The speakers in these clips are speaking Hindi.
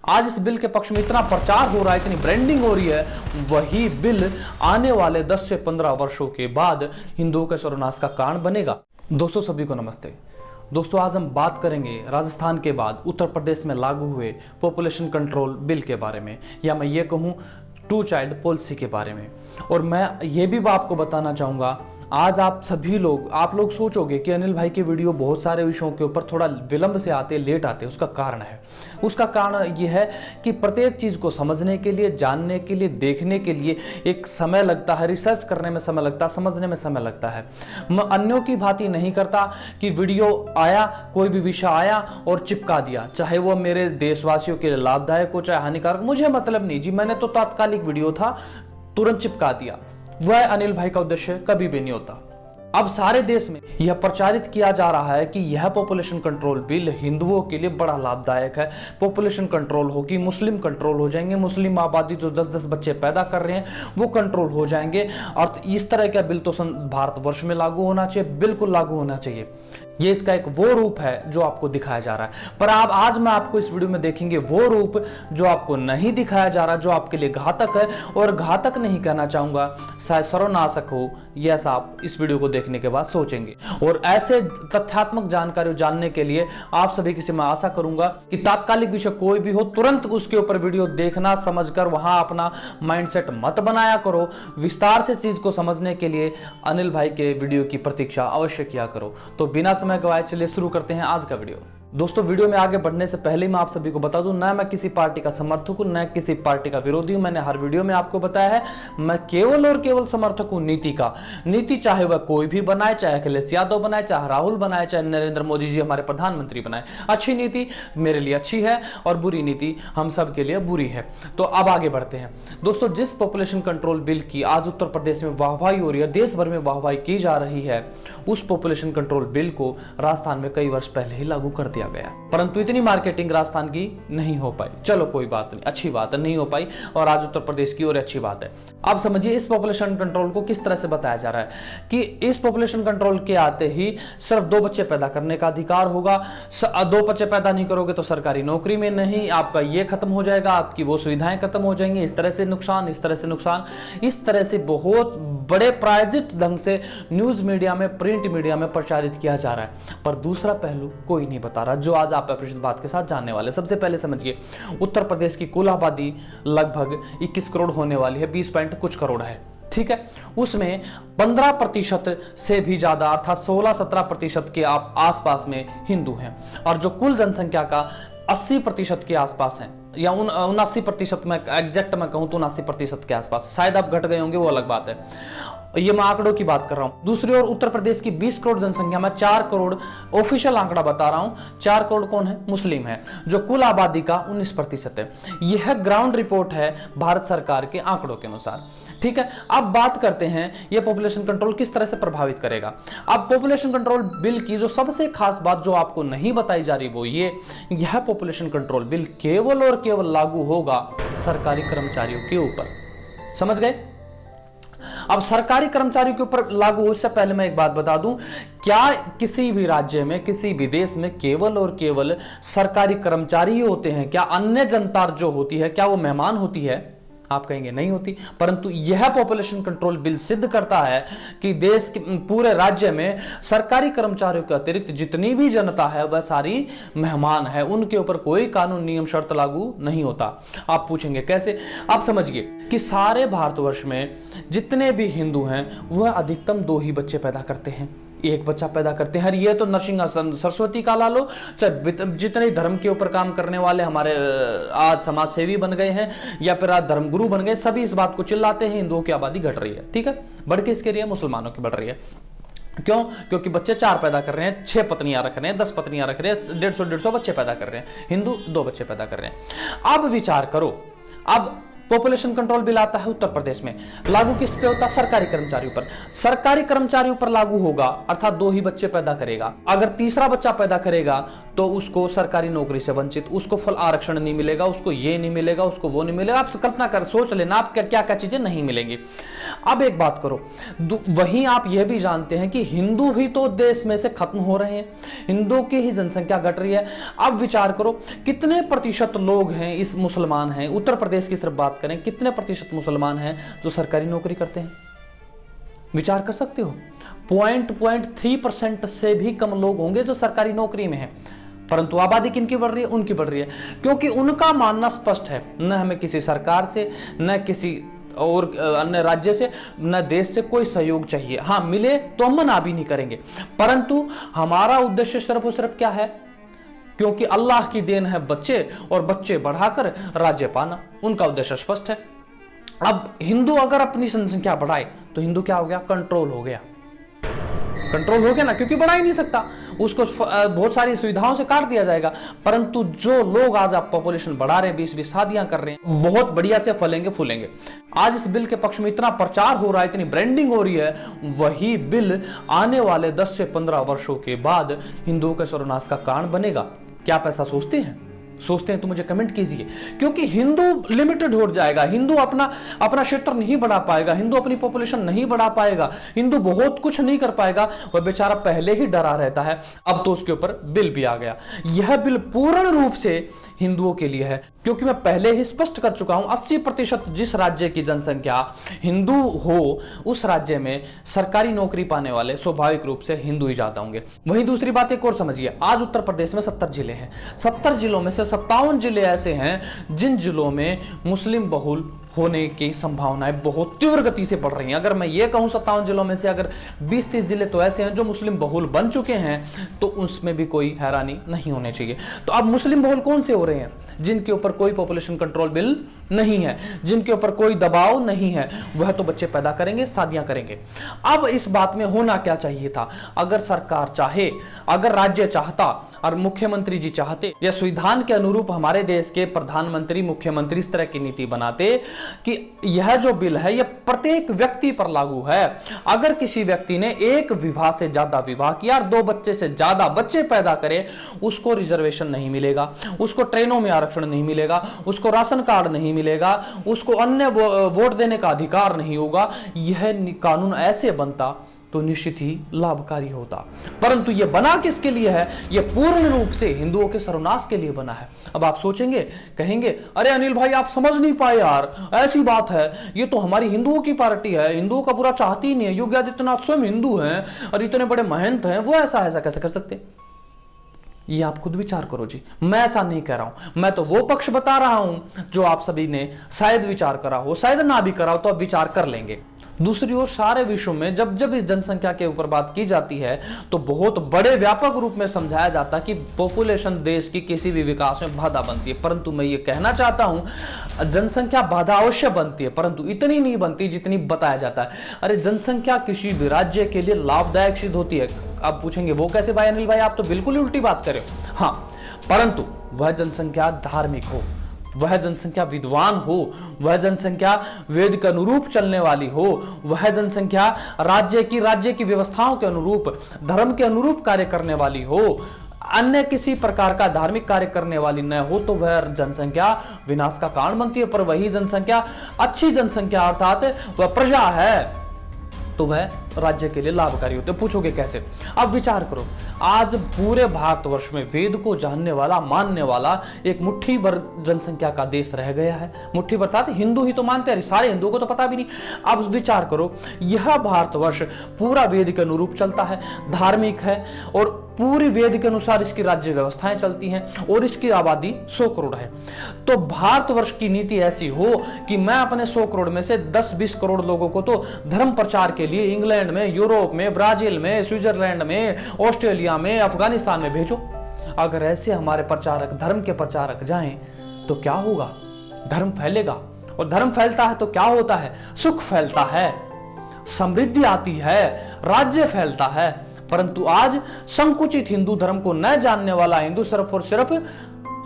आज इस बिल के पक्ष में इतना प्रचार हो रहा है, इतनी ब्रांडिंग हो रही है, वही बिल आने वाले 10 से 15 वर्षों के बाद हिंदुओं के सर्वनाश का कारण बनेगा। दोस्तों सभी को नमस्ते। दोस्तों आज हम बात करेंगे राजस्थान के बाद उत्तर प्रदेश में लागू हुए पॉपुलेशन कंट्रोल बिल के बारे में, या मैं ये कहूँ टू चाइल्ड पॉलिसी के बारे में। और मैं ये भी आपको बताना चाहूँगा, आज आप लोग सोचोगे कि अनिल भाई के वीडियो बहुत सारे विषयों के ऊपर थोड़ा विलंब से आते, लेट आते। उसका कारण ये है कि प्रत्येक चीज़ को समझने के लिए, जानने के लिए, देखने के लिए एक समय लगता है, रिसर्च करने में समय लगता है, समझने में समय लगता है। मैं अन्यों की भांति नहीं करता कि वीडियो आया, कोई भी विषय आया और चिपका दिया, चाहे वो मेरे देशवासियों के लिए लाभदायक हो चाहे हानिकारक, मुझे मतलब नहीं जी। मैंने तो तात्कालिक वीडियो था, तुरंत चिपका दिया। वह अनिल भाई का उद्देश्य कभी भी नहीं होता। अब सारे देश में यह प्रचारित किया जा रहा है कि यह पॉपुलेशन कंट्रोल बिल हिंदुओं के लिए बड़ा लाभदायक है। पॉपुलेशन कंट्रोल होगी, मुस्लिम कंट्रोल हो जाएंगे, मुस्लिम आबादी जो 10-10 बच्चे पैदा कर रहे हैं वो कंट्रोल हो जाएंगे। और इस तरह का बिल तो भारतवर्ष में लागू होना चाहिए, बिल्कुल लागू होना चाहिए। ये इसका एक वो रूप है जो आपको दिखाया जा रहा है। पर आज मैं आपको इस वीडियो में देखेंगे वो रूप जो आपको नहीं दिखाया जा रहा, जो आपके लिए घातक है। और घातक नहीं कहना चाहूंगा, शायद सर्वनाशक हो, ये ऐसा आप इस वीडियो को देखने के बाद सोचेंगे। और ऐसे तथ्यात्मक जानकारी जानने के लिए आप सभी से मैं आशा करूंगा कि तात्कालिक विषय कोई भी हो, तुरंत उसके ऊपर वीडियो देखना, समझकर वहां अपना माइंडसेट मत बनाया करो। विस्तार से चीज को समझने के लिए अनिल भाई के वीडियो की प्रतीक्षा अवश्य किया करो। तो बिना समय गवाए चलिए शुरू करते हैं आज का वीडियो। दोस्तों वीडियो में आगे बढ़ने से पहले मैं आप सभी को बता दूं, ना मैं किसी पार्टी का समर्थक हूं, न किसी पार्टी का विरोधी हूं। मैंने हर वीडियो में आपको बताया है, मैं केवल और केवल समर्थक हूं नीति का। नीति चाहे वह कोई भी बनाए, चाहे अखिलेश यादव बनाए, चाहे राहुल बनाए, चाहे नरेंद्र मोदी जी हमारे प्रधानमंत्री बनाए, अच्छी नीति मेरे लिए अच्छी है और बुरी नीति हम सब के लिए बुरी है। तो अब आगे बढ़ते हैं। दोस्तों जिस पॉपुलेशन कंट्रोल बिल की आज उत्तर प्रदेश में वाहवाही हो रही है, देश भर में वाहवाही की जा रही है, उस पॉपुलेशन कंट्रोल बिल को राजस्थान में कई वर्ष पहले ही लागू कर दिया गया, परंतु इतनी मार्केटिंग राजस्थान की नहीं हो पाई। चलो कोई बात नहीं, अच्छी बात है, नहीं हो पाई और आज उत्तर प्रदेश की और अच्छी बात है। अब समझिए इस पॉपुलेशन कंट्रोल को किस तरह से बताया जा रहा है कि इस पॉपुलेशन कंट्रोल के आते ही सिर्फ 2 बच्चे पैदा करने का अधिकार होगा। 2 बच्चे पैदा नहीं करोगे तो सरकारी नौकरी में नहीं, आपका ये खत्म हो जाएगा, आपकी वो सुविधाएं खत्म हो जाएंगी, इस तरह से नुकसान, इस तरह से नुकसान, इस तरह से बहुत बड़े प्रायोजित ढंग से न्यूज मीडिया में, प्रिंट मीडिया में प्रचारित किया जा रहा है। पर दूसरा पहलू कोई नहीं बता रहा, जो आज आप अपनी बात के साथ जानने वाले। सबसे पहले समझिए, उत्तर प्रदेश की कुल आबादी लगभग 21 करोड़ होने वाली है, 20 पॉइंट कुछ करोड़ है, ठीक है। उसमें 15% से भी ज्यादा अर्थात 16-17% के आसपास में हिंदू हैं, और जो कुल जनसंख्या का 80% के आसपास है, या 79% में एग्जैक्ट मैं कहूं तो 79% के आसपास, शायद आप घट गए होंगे वो अलग बात है, ये मैं आंकड़ों की बात कर रहा हूं। दूसरी ओर उत्तर प्रदेश की 20 करोड़ जनसंख्या में 4 करोड़ ऑफिशियल आंकड़ा बता रहा हूं, 4 करोड़ कौन है? मुस्लिम है, जो कुल आबादी का 19% है। यह ग्राउंड रिपोर्ट है भारत सरकार के आंकड़ों के अनुसार, ठीक है। अब बात करते हैं यह पॉपुलेशन कंट्रोल किस तरह से प्रभावित करेगा। अब पॉपुलेशन कंट्रोल बिल की जो सबसे खास बात जो आपको नहीं बताई जा रही वो यह पॉपुलेशन कंट्रोल बिल केवल और केवल लागू होगा सरकारी कर्मचारियों के ऊपर, समझ गए। अब सरकारी कर्मचारियों के ऊपर लागू, उससे पहले मैं एक बात बता दूं, क्या किसी भी राज्य में, किसी भी देश में केवल और केवल सरकारी कर्मचारी ही होते हैं? क्या अन्य जनता जो होती है क्या वो मेहमान होती है? आप कहेंगे नहीं होती, परंतु यह पॉपुलेशन कंट्रोल बिल सिद्ध करता है कि देश के पूरे राज्य में सरकारी कर्मचारियों के अतिरिक्त जितनी भी जनता है वह सारी मेहमान है, उनके ऊपर कोई कानून, नियम, शर्त लागू नहीं होता। आप पूछेंगे कैसे? आप समझिए कि सारे भारतवर्ष में जितने भी हिंदू हैं वह अधिकतम 2 ही बच्चे पैदा करते हैं, 1 बच्चा पैदा करते हैं। ये तो नरसिंह सरस्वती का ला लो, चाहे जितने धर्म के ऊपर काम करने वाले हमारे आज समाज सेवी बन गए हैं या फिर आज धर्मगुरु बन गए, सभी इस बात को चिल्लाते हैं हिंदुओं की आबादी घट रही है, ठीक है। बढ़ के इसके लिए मुसलमानों की बढ़ रही है। क्यों? क्योंकि बच्चे 4 पैदा कर रहे हैं, 6 पत्नियां रख रहे हैं, 10 पत्नियां रख रहे हैं, 150 बच्चे पैदा कर रहे हैं, हिंदू 2 बच्चे पैदा कर रहे हैं। अब विचार करो, अब पॉपुलेशन कंट्रोल बिल आता है उत्तर प्रदेश में, लागू किस पे होता है? सरकारी कर्मचारियों पर। सरकारी कर्मचारियों पर लागू होगा, अर्थात 2 ही बच्चे पैदा करेगा। अगर तीसरा बच्चा पैदा करेगा तो उसको सरकारी नौकरी से वंचित, उसको फल आरक्षण नहीं मिलेगा, उसको ये नहीं मिलेगा, उसको वो नहीं मिलेगा। आप कल्पना कर सोच लेना आप क्या क्या चीजें नहीं मिलेंगी। अब एक बात करो, वहीं आप यह भी जानते हैं कि हिंदू भी तो देश में से खत्म हो रहे हैं, हिंदुओं की ही जनसंख्या घट रही है। अब विचार करो कितने प्रतिशत लोग हैं इस मुसलमान हैं, उत्तर प्रदेश की सिर्फ बात करें, कितने प्रतिशत मुसलमान हैं जो सरकारी नौकरी करते हैं? विचार कर सकते हो, 0.3% से भी कम लोग होंगे जो सरकारी नौकरी में हैं। परंतु आबादी किनकी बढ़ रही है? उनकी बढ़ रही है, क्योंकि उनका मानना स्पष्ट है, न हमें किसी सरकार से, न किसी और अन्य राज्य से, न देश से कोई सहयोग चाहिए। हाँ मिले तो हम मना भी नहीं करेंगे, परंतु हमारा उद्देश्य सिर्फ और सिर्फ क्या है? क्योंकि अल्लाह की देन है बच्चे, और बच्चे बढ़ाकर राज्य पाना, उनका उद्देश्य स्पष्ट है। अब हिंदू अगर अपनी जनसंख्या बढ़ाए तो हिंदू क्या हो गया? कंट्रोल हो गया, कंट्रोल हो गया ना, क्योंकि बढ़ा ही नहीं सकता, उसको बहुत सारी सुविधाओं से काट दिया जाएगा। परंतु जो लोग आज आप पॉपुलेशन बढ़ा रहे हैं, 20-20 शादियां कर रहे हैं, बहुत बढ़िया से फलेंगे फूलेंगे। आज इस बिल के पक्ष में इतना प्रचार हो रहा है, इतनी ब्रांडिंग हो रही है, वही बिल आने वाले 10 से 15 वर्षों के बाद हिंदुओं के सर्वनाश का कारण बनेगा। क्या आप ऐसा सोचते हैं? सोचते हैं तो मुझे कमेंट कीजिए, क्योंकि हिंदू लिमिटेड हो जाएगा, हिंदू अपना क्षेत्र नहीं बढ़ा पाएगा, हिंदू अपनी पॉपुलेशन नहीं बढ़ा पाएगा, हिंदू बहुत कुछ नहीं कर पाएगा। वह बेचारा पहले ही डरा रहता है, अब तो उसके ऊपर बिल भी आ गया। यह बिल पूर्ण रूप से हिंदुओं के लिए है, क्योंकि मैं पहले ही स्पष्ट कर चुका हूं, 80% जिस राज्य की जनसंख्या हिंदू हो उस राज्य में सरकारी नौकरी पाने वाले स्वाभाविक रूप से हिंदू ही ज्यादा होंगे। वहीं दूसरी बात एक और समझिए, आज उत्तर प्रदेश में 70 जिले हैं, 70 जिलों में से 57 जिले ऐसे हैं जिन जिलों में मुस्लिम बहुल होने की संभावनाएं बहुत तीव्र गति से बढ़ रही हैं। अगर मैं ये कहूं 57 जिलों में से अगर 20-30 जिले तो ऐसे हैं जो मुस्लिम बहुल बन चुके हैं, तो उसमें भी कोई हैरानी नहीं होनी चाहिए। तो अब मुस्लिम बहुल कौन से हो रहे हैं? जिनके ऊपर कोई पॉपुलेशन कंट्रोल बिल नहीं है, जिनके ऊपर कोई दबाव नहीं है, वह तो बच्चे पैदा करेंगे, शादियां करेंगे। अब इस बात में होना क्या चाहिए था? अगर सरकार चाहे, अगर राज्य चाहता और मुख्यमंत्री जी चाहते, या संविधान के अनुरूप हमारे देश के प्रधानमंत्री, मुख्यमंत्री इस तरह की नीति बनाते कि यह जो बिल है यह प्रत्येक व्यक्ति पर लागू है। अगर किसी व्यक्ति ने एक विवाह से ज्यादा विवाह किया और 2 बच्चे से ज्यादा बच्चे पैदा करे, उसको रिजर्वेशन नहीं मिलेगा, उसको ट्रेनों में आरक्षण नहीं मिलेगा, उसको राशन कार्ड नहीं मिलेगा, उसको अन्य वोट देने का अधिकार नहीं होगा। यह कानून ऐसे बनता तो निश्चित ही लाभकारी होता, परंतु यह बना किसके लिए है? यह पूर्ण रूप से हिंदुओं के सर्वनाश के लिए बना है। अब आप सोचेंगे, कहेंगे अरे अनिल भाई आप समझ नहीं पाए यार, ऐसी बात है, ये तो हमारी हिंदुओं की पार्टी है, हिंदुओं का बुरा चाहती ही नहीं है, योगी आदित्यनाथ स्वयं हिंदू हैं और इतने बड़े महंत हैं, वो ऐसा कैसे कर सकते? ये आप खुद विचार करो जी, मैं ऐसा नहीं कह रहा हूं, मैं तो वो पक्ष बता रहा हूं जो आप सभी ने शायद विचार करा हो, शायद ना भी करा हो, तो अब विचार कर लेंगे। दूसरी ओर सारे विश्व में जब जब इस जनसंख्या के ऊपर बात की जाती है तो बहुत बड़े व्यापक रूप में समझाया जाता है कि पॉपुलेशन देश की किसी भी विकास में बाधा बनती है। परंतु मैं ये कहना चाहता हूं, जनसंख्या बाधा अवश्य बनती है, परंतु इतनी नहीं बनती जितनी बताया जाता है। अरे जनसंख्या किसी भी राज्य के लिए लाभदायक सिद्ध होती है। आप पूछेंगे वो कैसे भाई अनिल भाई, आप तो बिल्कुल उल्टी बात कर रहे हो। हाँ, परंतु वह जनसंख्या धार्मिक हो, वह जनसंख्या विद्वान हो, वह जनसंख्या वेद के अनुरूप चलने वाली हो, वह जनसंख्या राज्य की व्यवस्थाओं के अनुरूप, धर्म के अनुरूप कार्य करने वाली हो, अन्य किसी प्रकार का धार्मिक कार्य करने वाली न हो, तो वह जनसंख्या विनाश का कारण बनती है। पर वही जनसंख्या अच्छी जनसंख्या अर्थात वह प्रजा है तो वह राज्य के लिए लाभकारी होते। पूछोगे कैसे? अब विचार करो, आज पूरे भारतवर्ष में वेद को जानने वाला, मानने वाला एक मुट्ठी भर जनसंख्या का देश रह गया है। मुट्ठी भर था, हिंदू ही तो मानते हैं, सारे हिंदुओं को तो पता भी नहीं। अब विचार करो, यह भारतवर्ष पूरा वेद के अनुरूप चलता है, धार्मिक है और पूरी वेद के अनुसार इसकी राज्य व्यवस्थाएं चलती हैं और इसकी आबादी 100 करोड़ है। तो भारतवर्ष की नीति ऐसी हो कि मैं अपने 100 करोड़ में से 10-20 करोड़ लोगों को तो धर्म प्रचार के लिए इंग्लैंड में, यूरोप में, ब्राजील में, स्विट्जरलैंड में, ऑस्ट्रेलिया में, अफगानिस्तान में भेजो। अगर ऐसे हमारे प्रचारक, धर्म के प्रचारक जाएं तो क्या होगा? धर्म फैलेगा, और धर्म फैलता है तो क्या होता है? सुख फैलता है, समृद्धि आती है, राज्य फैलता है। परंतु आज संकुचित हिंदू धर्म को न जानने वाला हिंदू सिर्फ और सिर्फ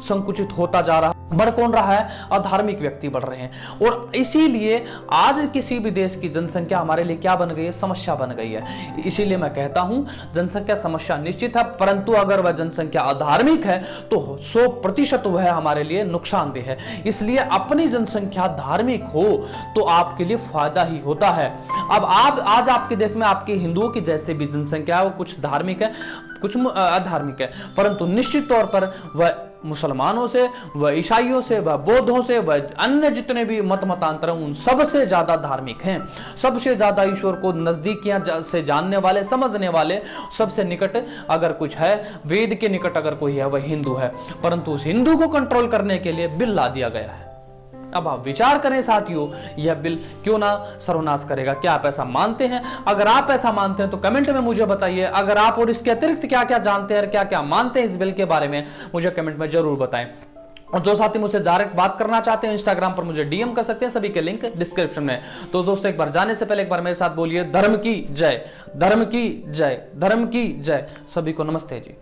संकुचित होता जा रहा है। बढ़ कौन रहा है? अधार्मिक व्यक्ति बढ़ रहे हैं। और इसीलिए आज किसी भी देश की जनसंख्या हमारे लिए क्या बन गई है? समस्या बन गई है। इसीलिए मैं कहता हूं जनसंख्या समस्या निश्चित है, परंतु अगर वह जनसंख्या अधार्मिक है तो 100% वह हमारे लिए नुकसानदेह है। इसलिए अपनी जनसंख्या धार्मिक हो तो आपके लिए फायदा ही होता है। अब आप आज आपके देश में आपके हिंदुओं की जैसे भी जनसंख्या है, वो कुछ धार्मिक है कुछ अधार्मिक है, परंतु निश्चित तौर पर वह मुसलमानों से, वह ईसाइयों से, वह बौद्धों से, वह अन्य जितने भी मतांतर हैं उन सबसे ज्यादा धार्मिक हैं। सबसे ज्यादा ईश्वर को नजदीकियां से जानने वाले, समझने वाले, सबसे निकट अगर कुछ है, वेद के निकट अगर कोई है वह हिंदू है। परंतु उस हिंदू को कंट्रोल करने के लिए बिल ला दिया गया है। अब आप विचार करें साथियों, यह बिल क्यों ना सर्वनाश करेगा? क्या आप ऐसा मानते हैं? अगर आप ऐसा मानते हैं तो कमेंट में मुझे बताइए। अगर आप और इसके अतिरिक्त क्या क्या जानते हैं और क्या क्या मानते हैं इस बिल के बारे में, मुझे कमेंट में जरूर बताएं। और जो साथी मुझसे डायरेक्ट बात करना चाहते हैं इंस्टाग्राम पर मुझे डीएम कर सकते हैं, सभी के लिंक डिस्क्रिप्शन में। तो दोस्तों एक बार जाने से पहले एक बार मेरे साथ बोलिए धर्म की जय, धर्म की जय, धर्म की जय। सभी को नमस्ते जी।